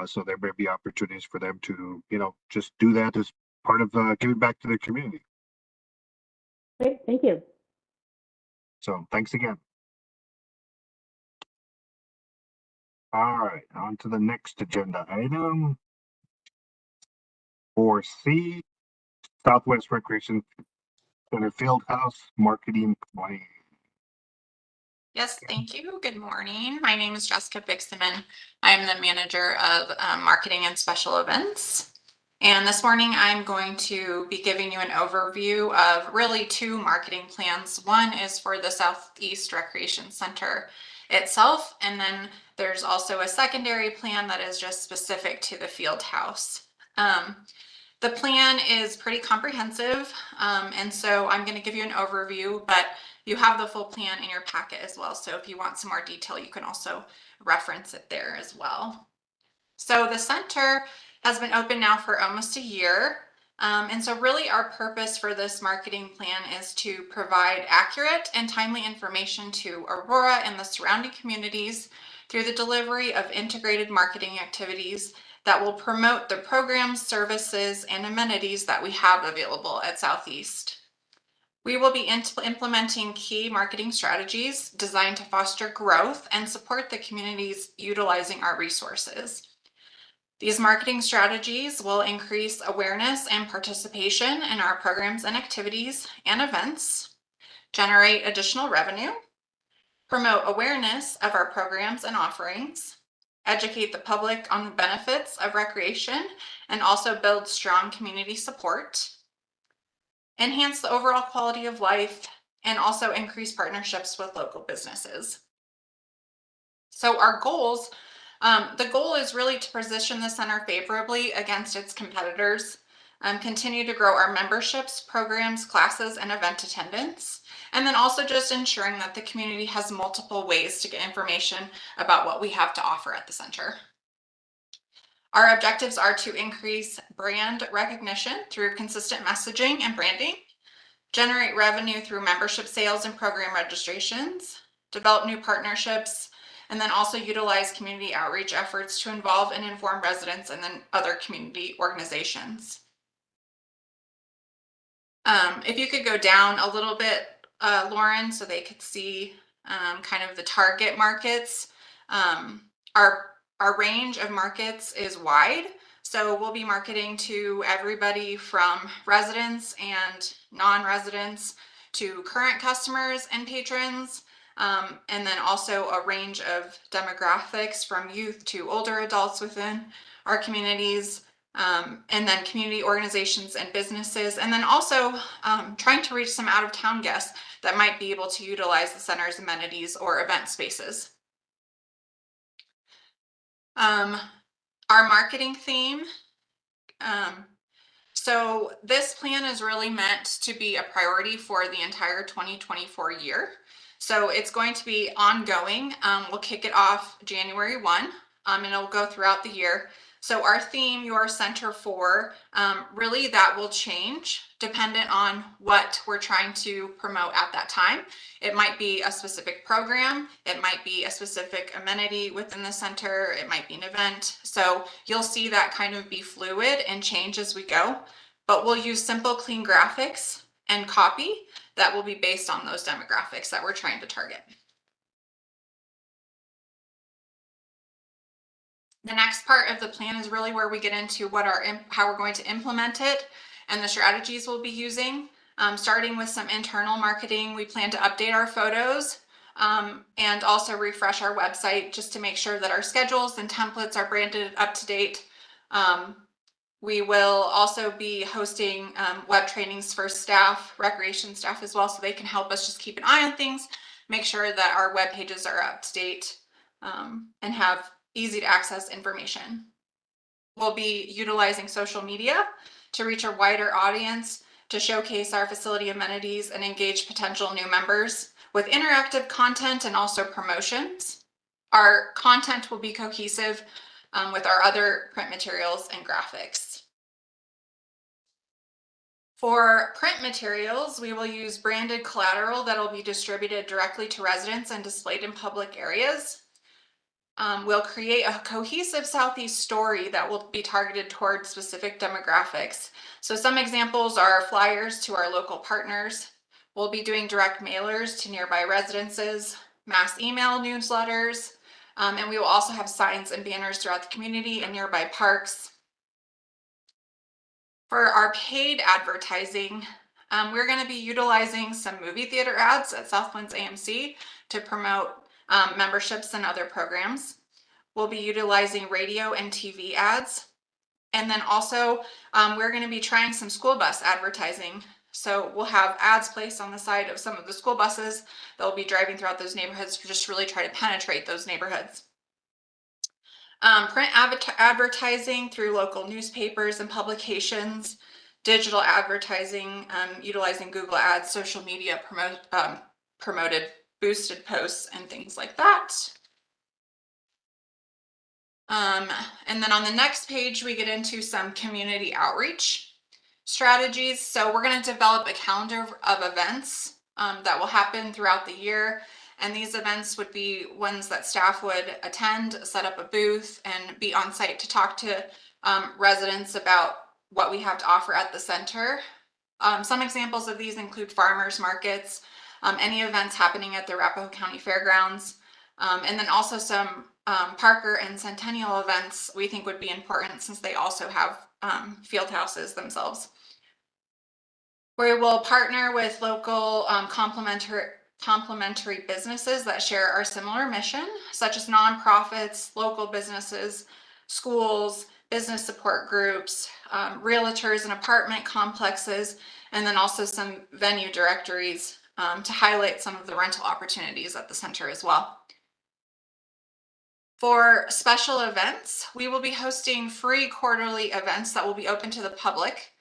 Speaker 1: so there may be opportunities for them to, just do that as part of giving back to their community.
Speaker 5: Great, thank you.
Speaker 1: So thanks again. All right, on to the next agenda item. 4C, Southwest Recreation Center Field House Marketing Plan.
Speaker 8: Yes, thank you. Good morning. My name is Jessica Bixman. I'm the manager of marketing and special events. And this morning I'm going to be giving you an overview of really two marketing plans. One is for the Southeast Recreation Center itself, and then there's also a secondary plan that is just specific to the field house. The plan is pretty comprehensive, and so I'm going to give you an overview, but you have the full plan in your packet as well. So if you want some more detail, you can also reference it there as well. So the center has been open now for almost a year. And so really our purpose for this marketing plan is to provide accurate and timely information to Aurora and the surrounding communities through the delivery of integrated marketing activities that will promote the programs, services, and amenities that we have available at Southeast. We will be implementing key marketing strategies designed to foster growth and support the communities utilizing our resources. These marketing strategies will increase awareness and participation in our programs and activities and events, generate additional revenue, promote awareness of our programs and offerings, educate the public on the benefits of recreation, and also build strong community support, enhance the overall quality of life, and also increase partnerships with local businesses. So our goals, the goal is really to position the center favorably against its competitors, continue to grow our memberships, programs, classes, and event attendance, and then also just ensuring that the community has multiple ways to get information about what we have to offer at the center. Our objectives are to increase brand recognition through consistent messaging and branding, generate revenue through membership sales and program registrations, develop new partnerships, and then also utilize community outreach efforts to involve and inform residents and then other community organizations. If you could go down a little bit, Lauren, so they could see kind of the target markets. Our range of markets is wide. So we'll be marketing to everybody from residents and non-residents to current customers and patrons. and then also a range of demographics from youth to older adults within our communities, and then community organizations and businesses, and then also trying to reach some out-of-town guests that might be able to utilize the center's amenities or event spaces. Our marketing theme. So this plan is really meant to be a priority for the entire 2024 year. So it's going to be ongoing. We'll kick it off January 1, and it'll go throughout the year. So our theme, Your Center For, really that will change dependent on what we're trying to promote at that time. It might be a specific program, it might be a specific amenity within the center, it might be an event. So you'll see that kind of be fluid and change as we go, but we'll use simple, clean graphics and copy that will be based on those demographics that we're trying to target. The next part of the plan is really where we get into how we're going to implement it and the strategies we'll be using. Starting with some internal marketing, we plan to update our photos and also refresh our website just to make sure that our schedules and templates are branded up to date. We will also be hosting web trainings for staff, recreation staff as well, so they can help us just keep an eye on things, make sure that our web pages are up to date and have easy to access information. We'll be utilizing social media to reach a wider audience, to showcase our facility amenities and engage potential new members with interactive content and also promotions. Our content will be cohesive with our other print materials and graphics. For print materials, we will use branded collateral that will be distributed directly to residents and displayed in public areas. We'll create a cohesive Southeast story that will be targeted towards specific demographics. So some examples are flyers to our local partners. We'll be doing direct mailers to nearby residences, mass email newsletters, and we will also have signs and banners throughout the community and nearby parks. For our paid advertising, we're going to be utilizing some movie theater ads at Southwinds AMC to promote memberships and other programs. We'll be utilizing radio and TV ads. And then also we're going to be trying some school bus advertising. So we'll have ads placed on the side of some of the school buses that will be driving throughout those neighborhoods to just really try to penetrate those neighborhoods. Print advertising through local newspapers and publications, digital advertising utilizing Google Ads, social media promoted boosted posts and things like that. And then on the next page, we get into some community outreach strategies. So we're going to develop a calendar of events that will happen throughout the year. And these events would be ones that staff would attend, set up a booth, and be on site to talk to residents about what we have to offer at the center. Some examples of these include farmers markets, any events happening at the Arapahoe County Fairgrounds, and then also some Parker and Centennial events we think would be important since they also have field houses themselves. We will partner with local complementary businesses that share our similar mission, such as nonprofits, local businesses, schools, business support groups, realtors and apartment complexes, and then also some venue directories to highlight some of the rental opportunities at the center as well. For special events, we will be hosting free quarterly events that will be open to the public.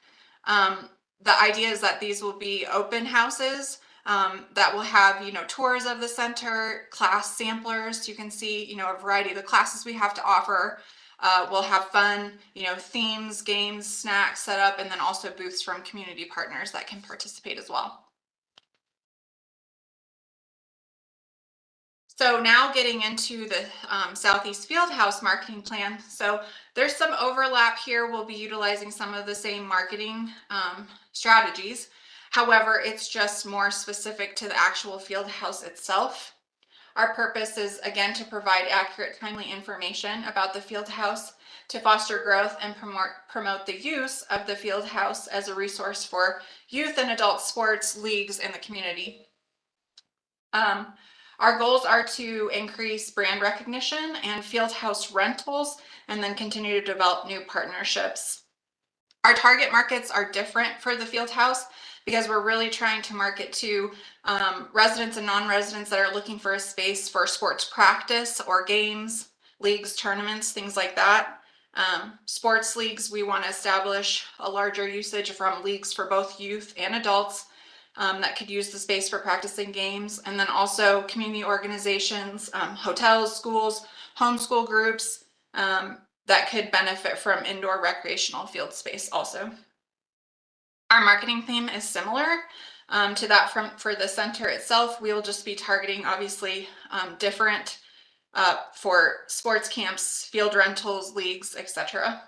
Speaker 8: The idea is that these will be open houses that will have, tours of the center, class samplers. You can see, a variety of the classes we have to offer. We'll have fun, themes, games, snacks set up, and then also booths from community partners that can participate as well. So now getting into the Southeast Fieldhouse marketing plan. So there's some overlap here. We'll be utilizing some of the same marketing strategies. However, it's just more specific to the actual field house itself. Our purpose is, again, to provide accurate, timely information about the field house, to foster growth and promote the use of the field house as a resource for youth and adult sports leagues in the community. Our goals are to increase brand recognition and field house rentals, and then continue to develop new partnerships. Our target markets are different for the field house because we're really trying to market to residents and non-residents that are looking for a space for sports practice or games, leagues, tournaments, things like that. Sports leagues, we want to establish a larger usage from leagues for both youth and adults that could use the space for practicing games. And then also community organizations, hotels, schools, homeschool groups that could benefit from indoor recreational field space also. Our marketing theme is similar to that for the center itself. We'll just be targeting obviously different for sports camps, field rentals, leagues, etc.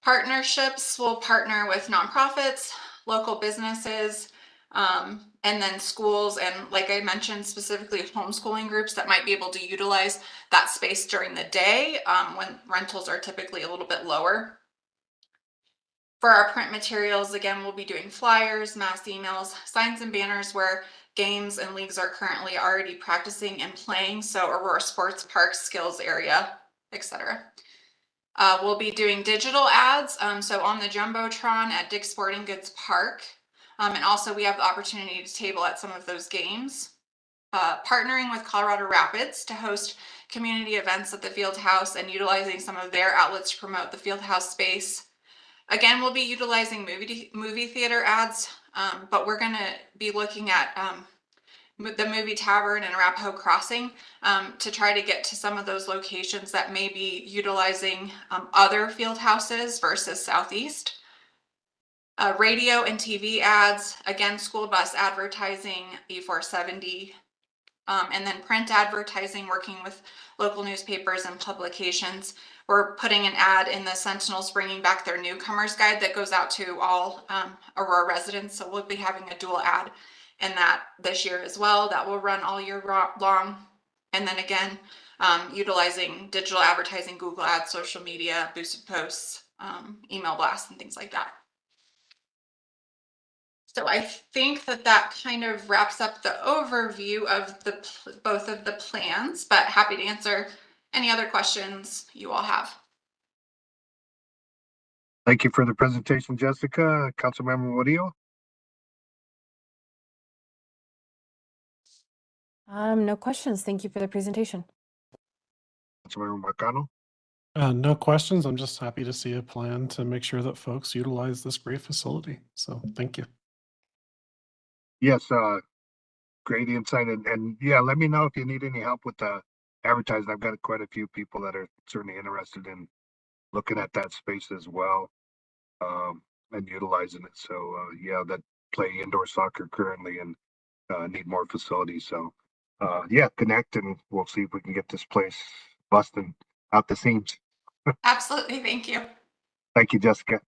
Speaker 8: Partnerships will partner with nonprofits, local businesses, and then schools, and like I mentioned, specifically homeschooling groups that might be able to utilize that space during the day when rentals are typically a little bit lower. For our print materials, again, we'll be doing flyers, mass emails, signs and banners where games and leagues are currently already practicing and playing, so Aurora Sports Park, skills area, etc. We'll be doing digital ads, so on the Jumbotron at Dick's Sporting Goods Park, and also we have the opportunity to table at some of those games. Partnering with Colorado Rapids to host community events at the field house and utilizing some of their outlets to promote the field house space. Again, we'll be utilizing movie theater ads, but we're going to be looking at the Movie Tavern and Arapahoe Crossing to try to get to some of those locations that may be utilizing other field houses versus Southeast. Radio and TV ads, again, school bus advertising, E470, and then print advertising, working with local newspapers and publications. We're putting an ad in the Sentinels, bringing back their newcomers guide that goes out to all Aurora residents. So we'll be having a dual ad in that this year as well. That will run all year long. And then again, utilizing digital advertising, Google ads, social media, boosted posts, email blasts, and things like that. So I think that kind of wraps up the overview of both of the plans, but happy to answer any other questions you all have.
Speaker 1: Thank you for the presentation, Jessica. Councilmember Murillo.
Speaker 2: No questions. Thank you for the presentation.
Speaker 1: Councilmember Marcano.
Speaker 3: No questions. I'm just happy to see a plan to make sure that folks utilize this great facility. So thank you.
Speaker 1: Yes, great insight. And yeah, let me know if you need any help with the advertising. I've got quite a few people that are certainly interested in looking at that space as well and utilizing it. So yeah, that play indoor soccer currently and need more facilities. So yeah, connect and we'll see if we can get this place busting out the seams.
Speaker 8: Absolutely. Thank you.
Speaker 1: Thank you, Jessica.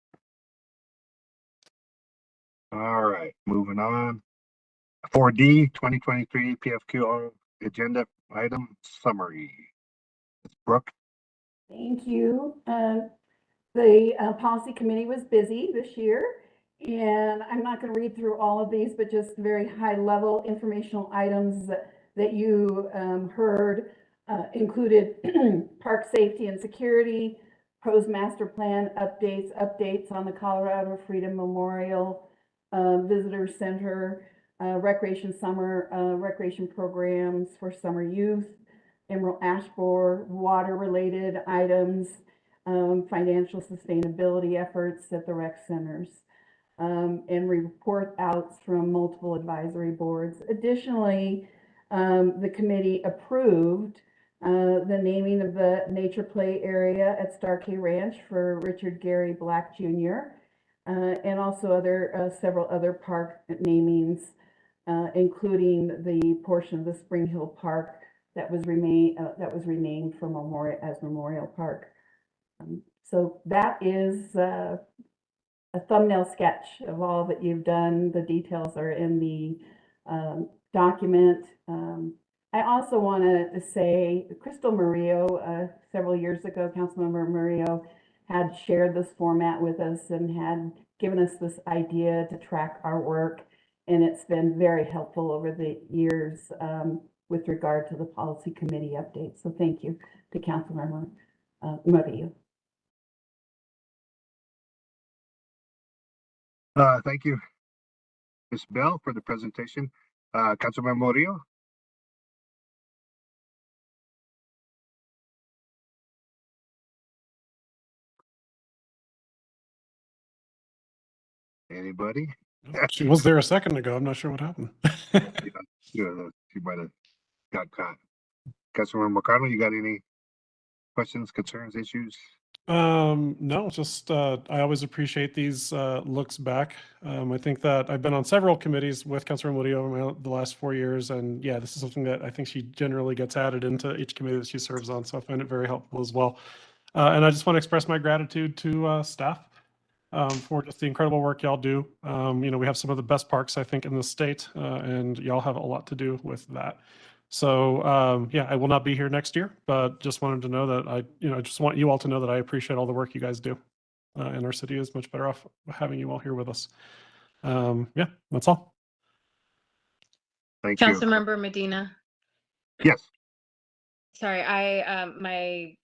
Speaker 1: All right, moving on. 4D 2023 PFQ agenda item summary. Brooke.
Speaker 4: Thank you. The policy committee was busy this year, and I'm not going to read through all of these, but just very high level informational items that you heard included park safety and security, proposed master plan updates on the Colorado Freedom Memorial Visitor Center, recreation programs for summer youth, Emerald Ash Borer, water related items, financial sustainability efforts at the rec centers, and report outs from multiple advisory boards. Additionally, the committee approved the naming of the nature play area at Starkey Ranch for Richard Gary Black Jr., and also several other park namings, including the portion of the Spring Hill Park that was renamed for Memorial Park. So that is a thumbnail sketch of all that you've done. The details are in the document. I also want to say Crystal Murillo, several years ago, Councilmember Murillo had shared this format with us and had given us this idea to track our work. and it's been very helpful over the years with regard to the policy committee updates. So thank you to Councilmember Murillo.
Speaker 1: Thank you, Ms. Bell, for the presentation. Councilmember Murillo. Anybody?
Speaker 3: She was there a second ago. I'm not sure what happened.
Speaker 1: She might have got caught. Councilmember Marcano, you got any questions, concerns, issues?
Speaker 3: No, just I always appreciate these looks back. I think that I've been on several committees with Councilor Murillo over the last 4 years, and yeah, this is something that I think she generally gets added into each committee that she serves on, so I find it very helpful as well. And I just want to express my gratitude to staff for just the incredible work y'all do. We have some of the best parks, I think, in the state, and y'all have a lot to do with that. So yeah, I will not be here next year, but just wanted to know that I just want you all to know that I appreciate all the work you guys do. And our city is much better off having you all here with us. Yeah, that's all.
Speaker 1: Thank you.
Speaker 2: Councilmember Medina.
Speaker 1: Yes.
Speaker 2: Sorry, I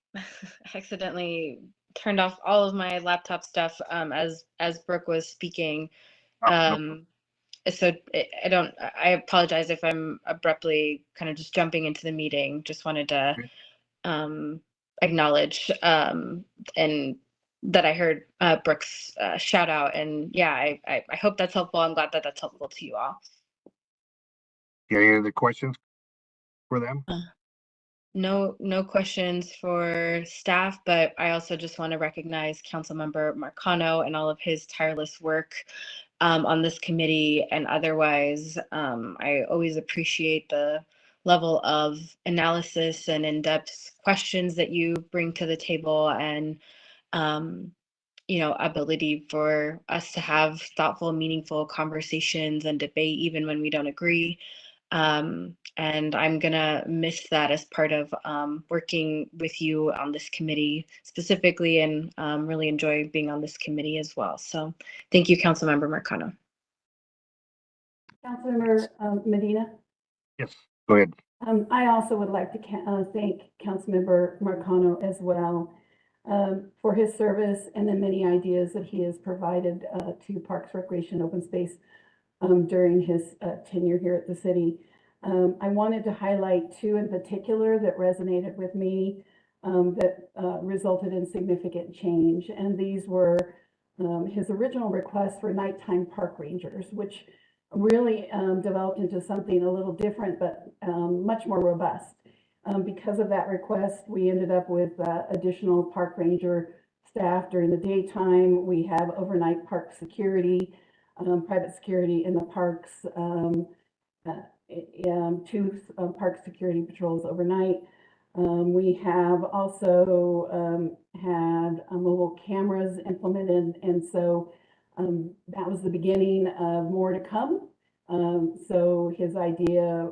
Speaker 2: accidentally turned off all of my laptop stuff as Brooke was speaking. So I apologize if I'm abruptly kind of just jumping into the meeting. Just wanted to acknowledge and that I heard Brooke's shout out, and yeah, I hope that's helpful. I'm glad that that's helpful to you all.
Speaker 1: Yeah, any other questions for them?
Speaker 2: No questions for staff, but I also just want to recognize Councilmember Marcano and all of his tireless work on this committee and otherwise. I always appreciate the level of analysis and in-depth questions that you bring to the table, and ability for us to have thoughtful, meaningful conversations and debate even when we don't agree. And I'm gonna miss that as part of working with you on this committee specifically, and really enjoy being on this committee as well. So thank you, Councilmember Marcano.
Speaker 4: Councilmember Medina?
Speaker 1: Yes, go ahead.
Speaker 4: I also would like to thank Councilmember Marcano as well for his service and the many ideas that he has provided to Parks, Recreation, Open Space during his tenure here at the city. I wanted to highlight two in particular that resonated with me that resulted in significant change. And these were his original request for nighttime park rangers, which really developed into something a little different, but much more robust. Because of that request, we ended up with additional park ranger staff during the daytime. We have overnight park security, private security in the parks, two park security patrols overnight. We have also had mobile cameras implemented, and so that was the beginning of more to come. So his idea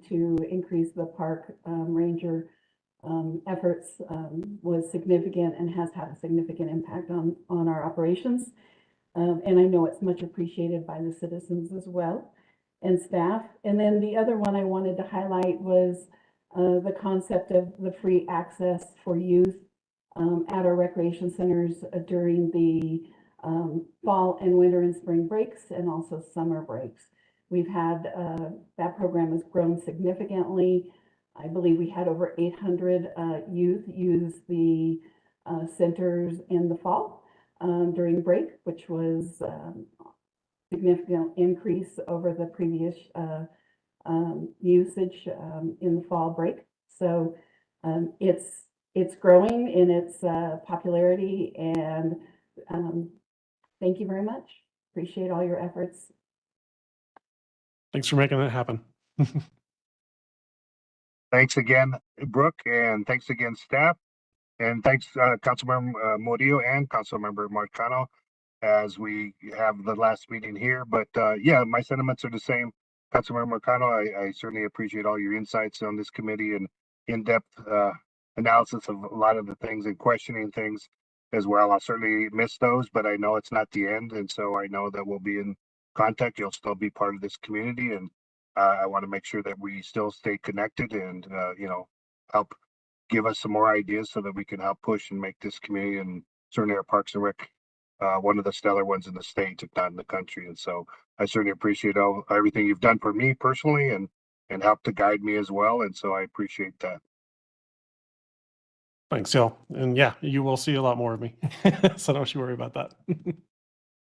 Speaker 4: to increase the park ranger efforts was significant and has had a significant impact on our operations. And I know it's much appreciated by the citizens as well and staff. And then the other one I wanted to highlight was the concept of the free access for youth at our recreation centers during the fall and winter and spring breaks, and also summer breaks. We've had that program has grown significantly. I believe we had over 800 youth use the centers in the fall during break, which was a significant increase over the previous usage in the fall break. So it's growing in its popularity, and thank you very much. Appreciate all your efforts.
Speaker 3: Thanks for making that happen.
Speaker 1: Thanks again, Brooke, and thanks again, staff. And thanks, Councilmember Murillo and Councilmember Marcano, as we have the last meeting here. But yeah, my sentiments are the same. Councilmember Marcano, I certainly appreciate all your insights on this committee and in-depth analysis of a lot of the things and questioning things as well. I'll certainly miss those, but I know it's not the end. And so I know that we'll be in contact. You'll still be part of this community, and I want to make sure that we still stay connected and help give us some more ideas so that we can help push and make this community and certainly our Parks and Rec one of the stellar ones in the state, if not in the country. And so I certainly appreciate everything you've done for me personally and help to guide me as well. And so I appreciate that.
Speaker 3: Thanks, y'all. And yeah, you will see a lot more of me. So don't you worry about that.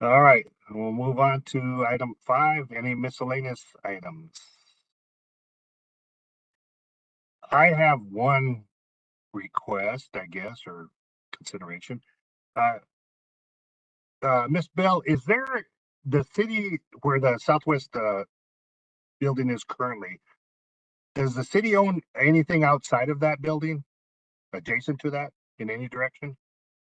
Speaker 1: All right, we'll move on to item 5, any miscellaneous items. I have one request, I guess, or consideration. Miss Bell, is there the city where the Southwest building is currently, does the city own anything outside of that building adjacent to that in any direction?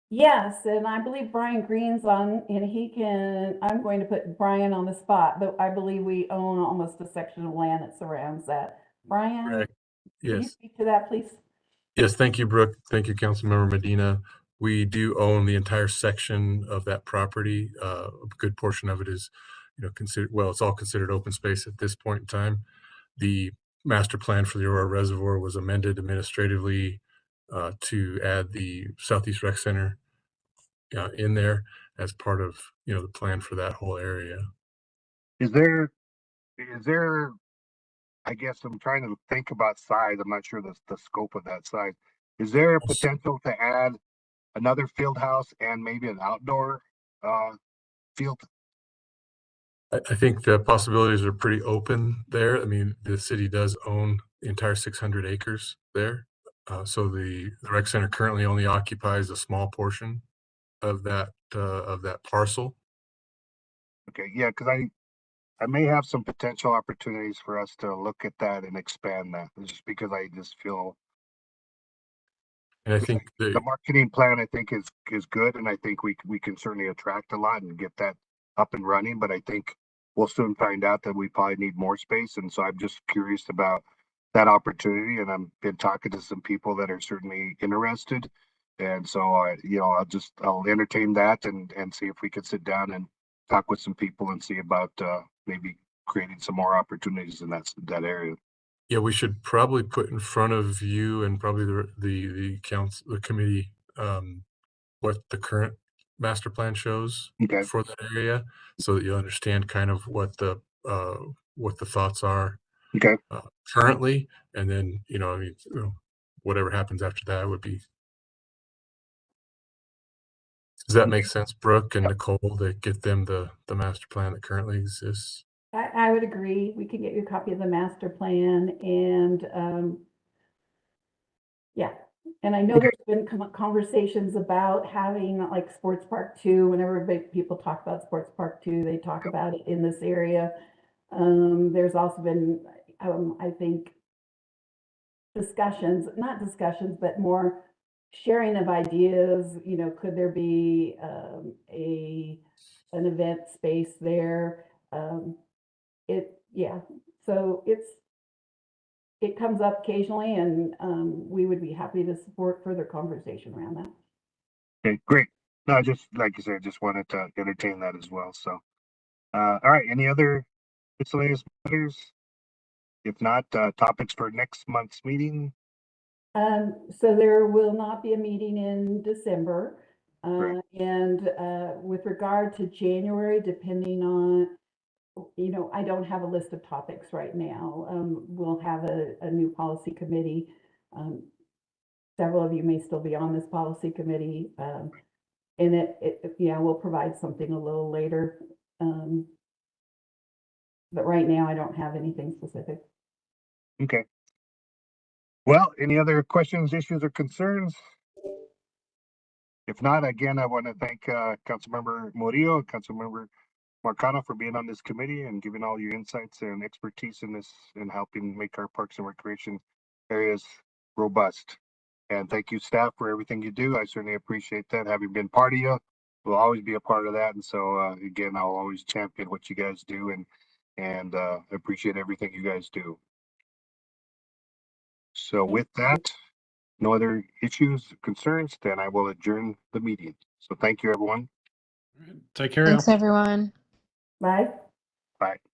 Speaker 4: Yes, and I believe Brian Green's on, and I'm going to put Brian on the spot, but I believe we own almost a section of land that surrounds that. Brian,
Speaker 7: Correct.
Speaker 4: can you
Speaker 7: Yes.
Speaker 4: speak to that, please?
Speaker 7: Yes. Thank you, Brooke. Thank you, Councilmember Medina. We do own the entire section of that property. A good portion of it is, it's all considered open space at this point in time. The master plan for the Aurora Reservoir was amended administratively to add the Southeast Rec Center in there as part of, the plan for that whole area.
Speaker 1: Is there, I guess I'm trying to think about size. I'm not sure the scope of that size. Is there a potential to add another field house and maybe an outdoor field?
Speaker 7: I think the possibilities are pretty open there. I mean, the city does own the entire 600 acres there. So the rec center currently only occupies a small portion of that parcel.
Speaker 1: Okay, yeah, because I may have some potential opportunities for us to look at that and expand that, just because I just feel.
Speaker 7: And I think
Speaker 1: the marketing plan, I think, is good, and I think we can certainly attract a lot and get that up and running. But I think we'll soon find out that we probably need more space, and so I'm just curious about that opportunity. And I've been talking to some people that are certainly interested, and so I'll entertain that and see if we can sit down and talk with some people and see about maybe creating some more opportunities in that area.
Speaker 7: Yeah, we should probably put in front of you and probably the council, the committee, what the current master plan shows for that area, so that you understand kind of what the thoughts are currently, and then whatever happens after that would be. Does that make sense, Brooke and Nicole, to get them the master plan that currently exists?
Speaker 4: I would agree. We could get you a copy of the master plan, and yeah. And I know there's been conversations about having like Sports Park 2. Whenever people talk about Sports Park 2, they talk about it in this area. There's also been, I think, not discussions, but more sharing of ideas. Could there be an event space there? So it comes up occasionally, and we would be happy to support further conversation around that.
Speaker 1: Okay, great. No, just like you said, just wanted to entertain that as well. So, all right, any other miscellaneous matters? If not, topics for next month's meeting?
Speaker 4: So there will not be a meeting in December. And with regard to January, depending on, I don't have a list of topics right now. We'll have a new policy committee. Several of you may still be on this policy committee. And we'll provide something a little later. But right now I don't have anything specific.
Speaker 1: Okay. Well, any other questions, issues, or concerns? If not, again, I want to thank Councilmember Murillo and Councilmember Marcano for being on this committee and giving all your insights and expertise in this and helping make our parks and recreation areas robust. And thank you, staff, for everything you do. I certainly appreciate that. Having been part of you, we'll always be a part of that. And so, again, I'll always champion what you guys do and appreciate everything you guys do. So with that, no other issues, concerns, then I will adjourn the meeting. So thank you, everyone.
Speaker 3: Take care.
Speaker 2: Thanks, everyone.
Speaker 4: Bye.
Speaker 1: Bye.